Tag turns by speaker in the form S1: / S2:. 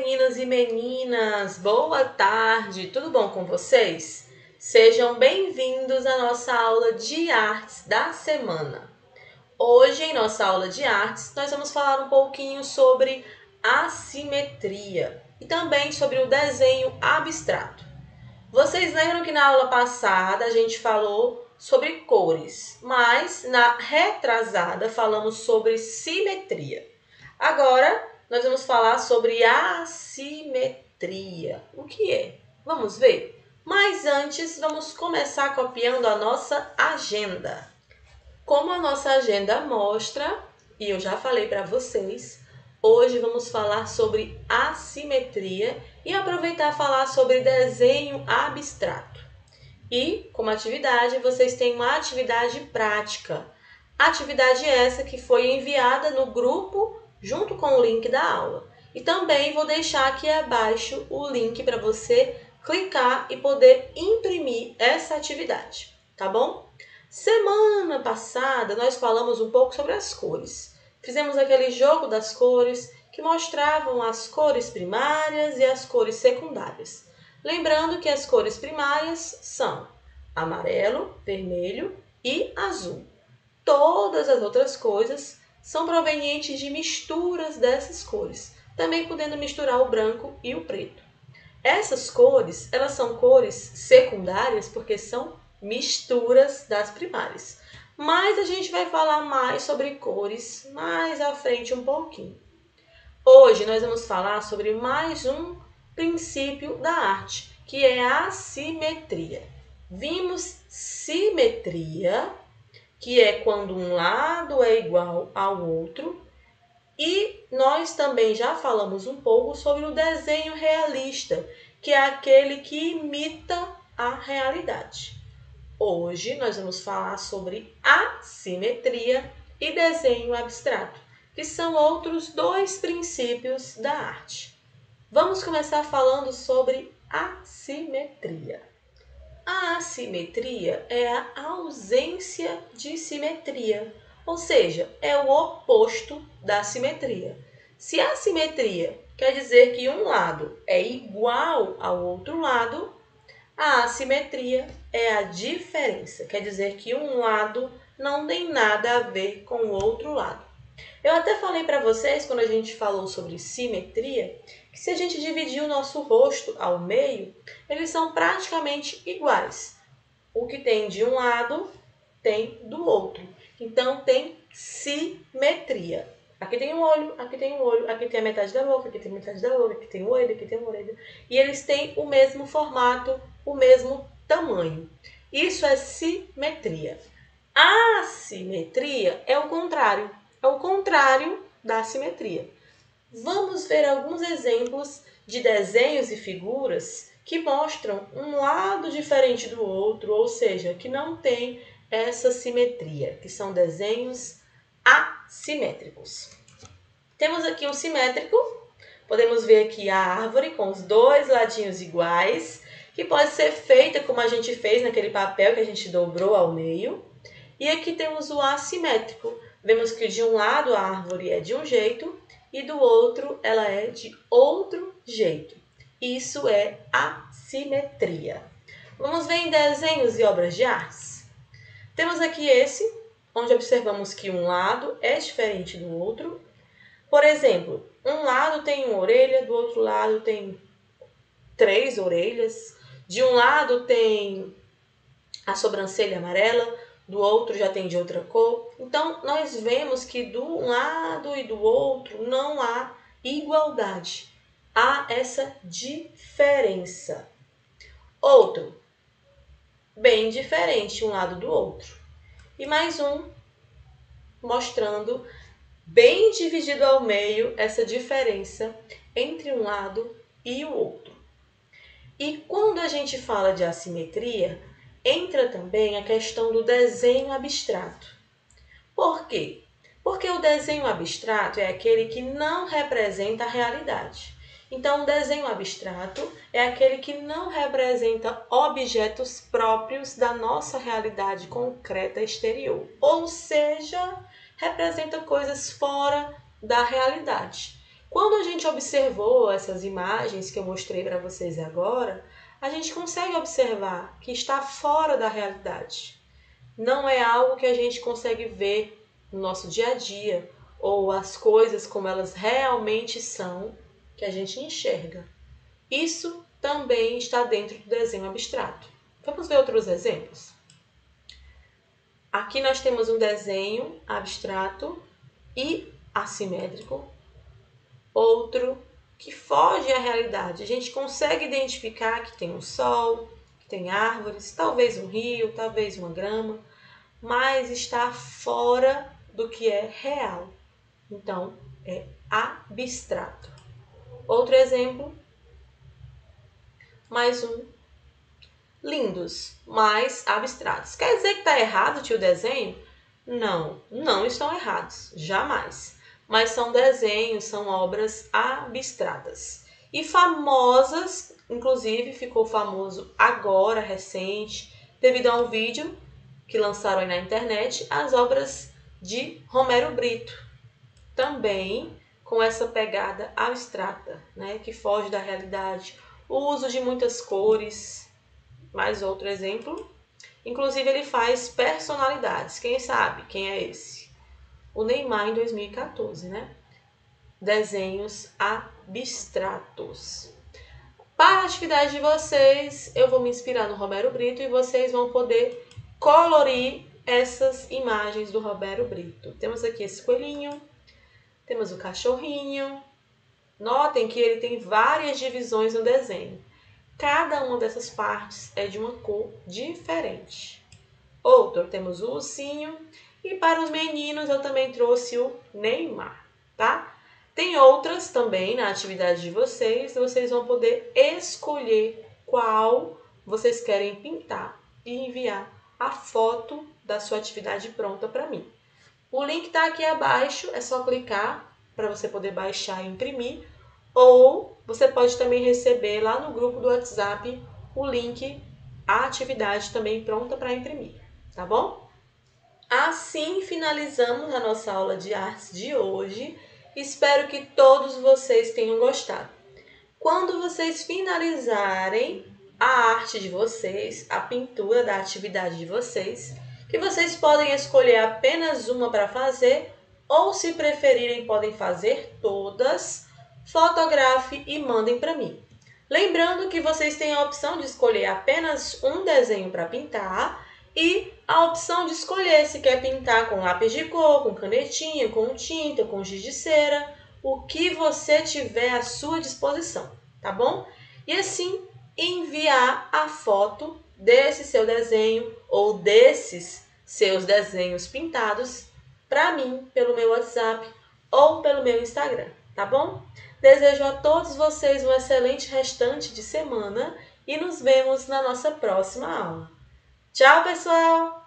S1: meninas e meninas! Boa tarde! Tudo bom com vocês? Sejam bem-vindos à nossa aula de artes da semana. Hoje, em nossa aula de artes, nós vamos falar um pouquinho sobre assimetria e também sobre o desenho abstrato. Vocês lembram que na aula passada a gente falou sobre cores, mas na retrasada falamos sobre simetria. Agora, nós vamos falar sobre assimetria. O que é? Vamos ver? Mas antes, vamos começar copiando a nossa agenda. Como a nossa agenda mostra, e eu já falei para vocês, hoje vamos falar sobre assimetria e aproveitar falar sobre desenho abstrato. E, como atividade, vocês têm uma atividade prática. Atividade essa que foi enviada no grupo junto com o link da aula. E também vou deixar aqui abaixo o link para você clicar e poder imprimir essa atividade, tá bom? Semana passada nós falamos um pouco sobre as cores. Fizemos aquele jogo das cores que mostravam as cores primárias e as cores secundárias. Lembrando que as cores primárias são amarelo, vermelho e azul. Todas as outras coisas são provenientes de misturas dessas cores, também podendo misturar o branco e o preto. Essas cores, elas são cores secundárias porque são misturas das primárias. Mas a gente vai falar mais sobre cores mais à frente um pouquinho. Hoje nós vamos falar sobre mais um princípio da arte, que é a simetria. Vimos simetria, que é quando um lado é igual ao outro, e nós também já falamos um pouco sobre o desenho realista, que é aquele que imita a realidade. Hoje nós vamos falar sobre assimetria e desenho abstrato, que são outros dois princípios da arte. Vamos começar falando sobre assimetria. A assimetria é a ausência de simetria, ou seja, é o oposto da simetria. Se a simetria quer dizer que um lado é igual ao outro lado, a assimetria é a diferença, quer dizer que um lado não tem nada a ver com o outro lado. Eu até falei para vocês, quando a gente falou sobre simetria, que se a gente dividir o nosso rosto ao meio, eles são praticamente iguais. O que tem de um lado, tem do outro. Então, tem simetria. Aqui tem um olho, aqui tem um olho, aqui tem a metade da boca, aqui tem a metade da boca, aqui tem o olho, aqui tem o orelha. E eles têm o mesmo formato, o mesmo tamanho. Isso é simetria. A assimetria é o contrário. É o contrário da simetria. Vamos ver alguns exemplos de desenhos e figuras que mostram um lado diferente do outro, ou seja, que não tem essa simetria, que são desenhos assimétricos. Temos aqui um simétrico, podemos ver aqui a árvore com os dois ladinhos iguais, que pode ser feita como a gente fez naquele papel que a gente dobrou ao meio. E aqui temos o assimétrico. Vemos que de um lado a árvore é de um jeito e do outro ela é de outro jeito. Isso é assimetria. Vamos ver em desenhos e obras de artes. Temos aqui esse, onde observamos que um lado é diferente do outro. Por exemplo, um lado tem uma orelha, do outro lado tem 3 orelhas. De um lado tem a sobrancelha amarela, do outro já tem de outra cor. Então, nós vemos que de um lado e do outro não há igualdade. Há essa diferença. Outro, bem diferente um lado do outro. E mais um, mostrando bem dividido ao meio essa diferença entre um lado e o outro. E quando a gente fala de assimetria, entra também a questão do desenho abstrato. Por quê? Porque o desenho abstrato é aquele que não representa a realidade. Então, o desenho abstrato é aquele que não representa objetos próprios da nossa realidade concreta exterior. Ou seja, representa coisas fora da realidade. Quando a gente observou essas imagens que eu mostrei para vocês agora, a gente consegue observar que está fora da realidade. Não é algo que a gente consegue ver no nosso dia a dia, ou as coisas como elas realmente são, que a gente enxerga. Isso também está dentro do desenho abstrato. Vamos ver outros exemplos? Aqui nós temos um desenho abstrato e assimétrico, outro que foge à realidade. A gente consegue identificar que tem um sol, que tem árvores, talvez um rio, talvez uma grama, mas está fora do que é real. Então, é abstrato. Outro exemplo, mais um. Lindos, mas abstratos. Quer dizer que está errado, tio, o desenho? Não, não estão errados, jamais. Mas são desenhos, são obras abstratas. E famosas, inclusive ficou famoso agora, recente, devido a um vídeo que lançaram aí na internet, as obras de Romero Brito. Também com essa pegada abstrata, né, que foge da realidade. O uso de muitas cores. Mais outro exemplo. Inclusive, ele faz personalidades. Quem sabe quem é esse? O Neymar em 2014, né? Desenhos abstratos. Para a atividade de vocês, eu vou me inspirar no Romero Brito e vocês vão poder colorir essas imagens do Romero Brito. Temos aqui esse coelhinho, temos o cachorrinho. Notem que ele tem várias divisões no desenho. Cada uma dessas partes é de uma cor diferente. Outro, temos o ursinho. E para os meninos eu também trouxe o Neymar, tá? Tem outras também na atividade de vocês. Vocês vão poder escolher qual vocês querem pintar e enviar a foto da sua atividade pronta para mim. O link está aqui abaixo, é só clicar para você poder baixar e imprimir. Ou você pode também receber lá no grupo do WhatsApp o link, a atividade também pronta para imprimir, tá bom? Assim finalizamos a nossa aula de artes de hoje. Espero que todos vocês tenham gostado. Quando vocês finalizarem a arte de vocês, a pintura da atividade de vocês, que vocês podem escolher apenas uma para fazer, ou se preferirem podem fazer todas, fotografe e mandem para mim. Lembrando que vocês têm a opção de escolher apenas um desenho para pintar e a opção de escolher se quer pintar com lápis de cor, com canetinha, com tinta, com giz de cera, o que você tiver à sua disposição, tá bom? E assim enviar a foto desse seu desenho ou desses seus desenhos pintados para mim pelo meu WhatsApp ou pelo meu Instagram, tá bom? Desejo a todos vocês um excelente restante de semana e nos vemos na nossa próxima aula. Tchau, pessoal!